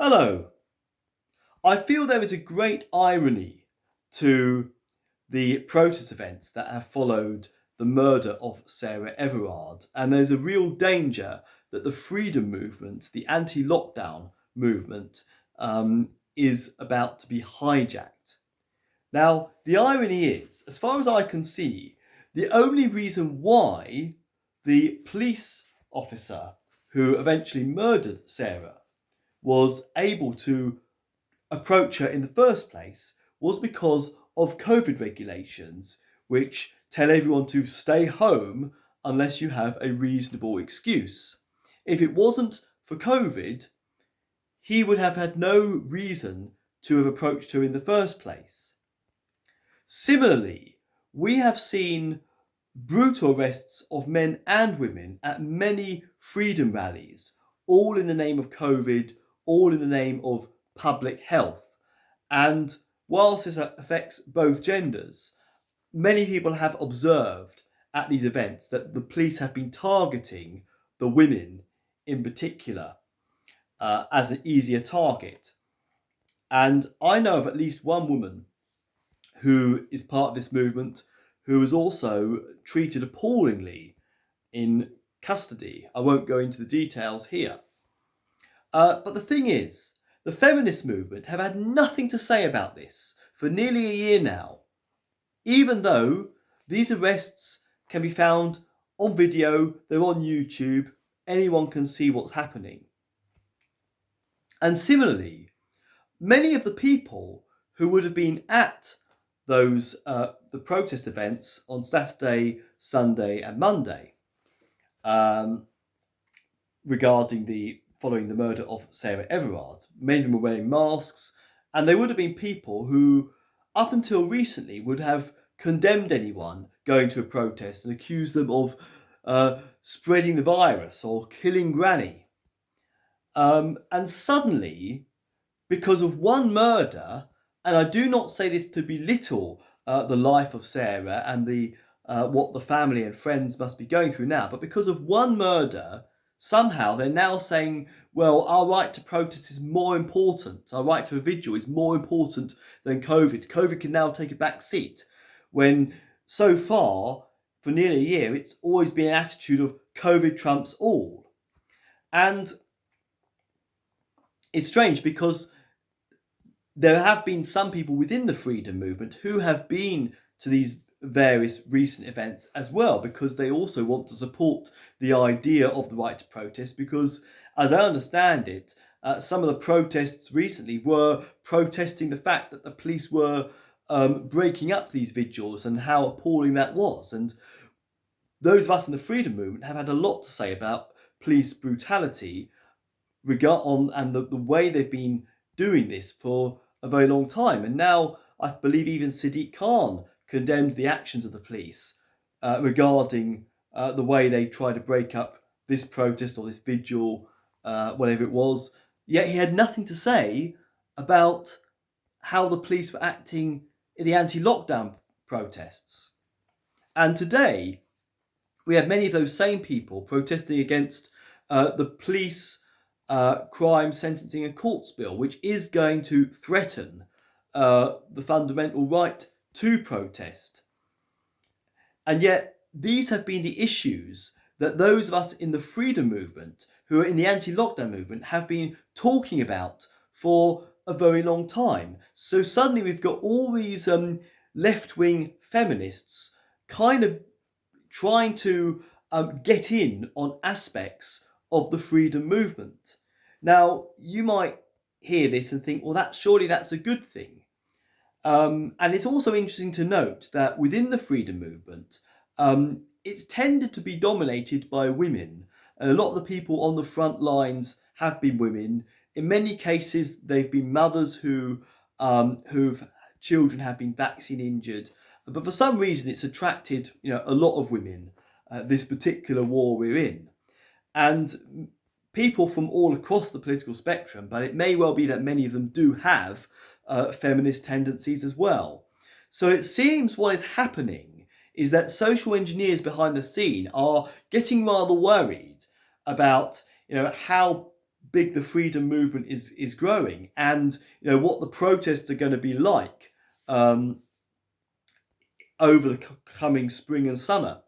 Hello. I feel there is a great irony to the protest events that have followed the murder of Sarah Everard, and there's a real danger that the freedom movement, the anti-lockdown movement, is about to be hijacked. Now, the irony is, as far as I can see, the only reason why the police officer who eventually murdered Sarah was able to approach her in the first place was because of COVID regulations, which tell everyone to stay home unless you have a reasonable excuse. If it wasn't for COVID, he would have had no reason to have approached her in the first place. Similarly, we have seen brutal arrests of men and women at many freedom rallies, all in the name of COVID, all in the name of public health. And whilst this affects both genders, many people have observed at these events that the police have been targeting the women in particular as an easier target. And I know of at least one woman who is part of this movement who was also treated appallingly in custody. I won't go into the details here. But the thing is, the feminist movement have had nothing to say about this for nearly a year now, even though these arrests can be found on video, they're on YouTube, anyone can see what's happening. And similarly, many of the people who would have been at those the protest events on Saturday, Sunday, and Monday regarding following the murder of Sarah Everard. Many of them were wearing masks, and they would have been people who, up until recently, would have condemned anyone going to a protest and accused them of spreading the virus or killing Granny. And suddenly, because of one murder, and I do not say this to belittle the life of Sarah and what the family and friends must be going through now, but because of one murder, somehow they're now saying, well, our right to protest is more important, our right to a vigil is more important than COVID. COVID can now take a back seat, when so far, for nearly a year, it's always been an attitude of COVID trumps all. And it's strange because there have been some people within the freedom movement who have been to these various recent events as well, because they also want to support the idea of the right to protest, because as I understand it, some of the protests recently were protesting the fact that the police were breaking up these vigils and how appalling that was. And those of us in the freedom movement have had a lot to say about police brutality and the way they've been doing this for a very long time. And now I believe even Sadiq Khan condemned the actions of the police regarding the way they tried to break up this protest or this vigil, whatever it was. Yet he had nothing to say about how the police were acting in the anti-lockdown protests. And today, we have many of those same people protesting against the police crime sentencing and courts bill, which is going to threaten the fundamental right to protest. And yet these have been the issues that those of us in the freedom movement who are in the anti-lockdown movement have been talking about for a very long time. So suddenly we've got all these left-wing feminists kind of trying to get in on aspects of the freedom movement. Now, you might hear this and think, well, surely that's a good thing. And it's also interesting to note that within the freedom movement, it's tended to be dominated by women. And a lot of the people on the front lines have been women. In many cases, they've been mothers whose children have been vaccine injured. But for some reason, it's attracted a lot of women, this particular war we're in. And people from all across the political spectrum, but it may well be that many of them do have feminist tendencies as well. So it seems what is happening is that social engineers behind the scene are getting rather worried about how big the freedom movement is growing, and what the protests are going to be like over the coming spring and summer,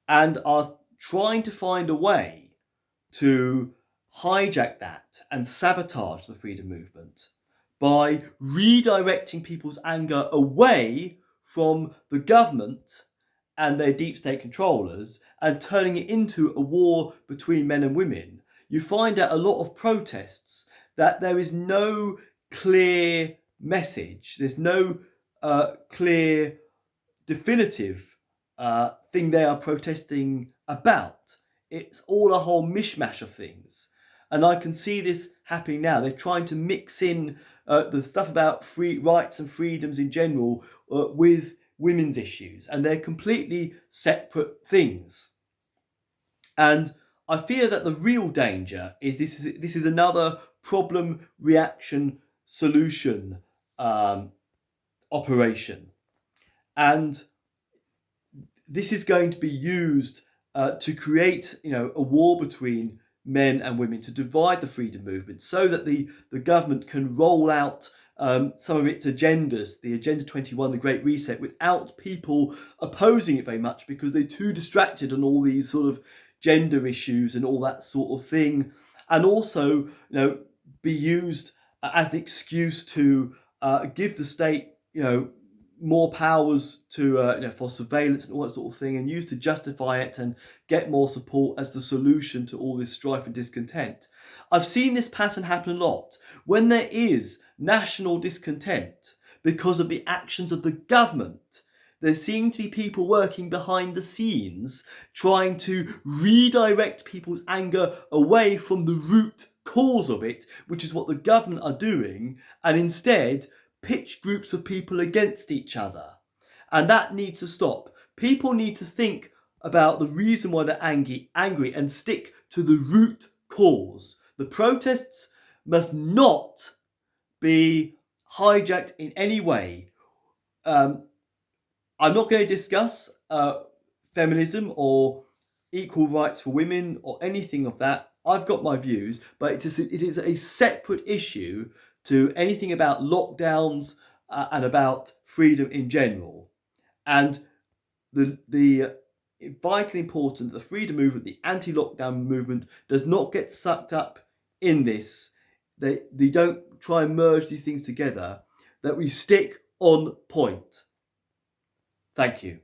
and are trying to find a way to hijack that and sabotage the freedom movement by redirecting people's anger away from the government and their deep state controllers and turning it into a war between men and women. You find out a lot of protests that there is no clear message, there's no clear definitive thing they are protesting about. It's all a whole mishmash of things. And I can see this happening now. They're trying to mix in the stuff about free rights and freedoms in general with women's issues, and they're completely separate things. And I fear that the real danger is this is another problem, reaction, solution operation. And this is going to be used to create, a war between men and women, to divide the freedom movement, so that the government can roll out some of its agendas, the Agenda 21, the Great Reset, without people opposing it very much, because they're too distracted on all these sort of gender issues and all that sort of thing, and also, be used as the excuse to give the state, more powers to for surveillance and all that sort of thing, and used to justify it and get more support as the solution to all this strife and discontent. I've seen this pattern happen a lot. When there is national discontent because of the actions of the government, there seem to be people working behind the scenes trying to redirect people's anger away from the root cause of it, which is what the government are doing, and instead pitch groups of people against each other. And that needs to stop. People need to think about the reason why they're angry and stick to the root cause. The protests must not be hijacked in any way. I'm not going to discuss feminism or equal rights for women or anything of that. I've got my views, but it is a separate issue to anything about lockdowns and about freedom in general. And the vitally important that the freedom movement, the anti-lockdown movement, does not get sucked up in this. They don't try and merge these things together, that we stick on point. Thank you.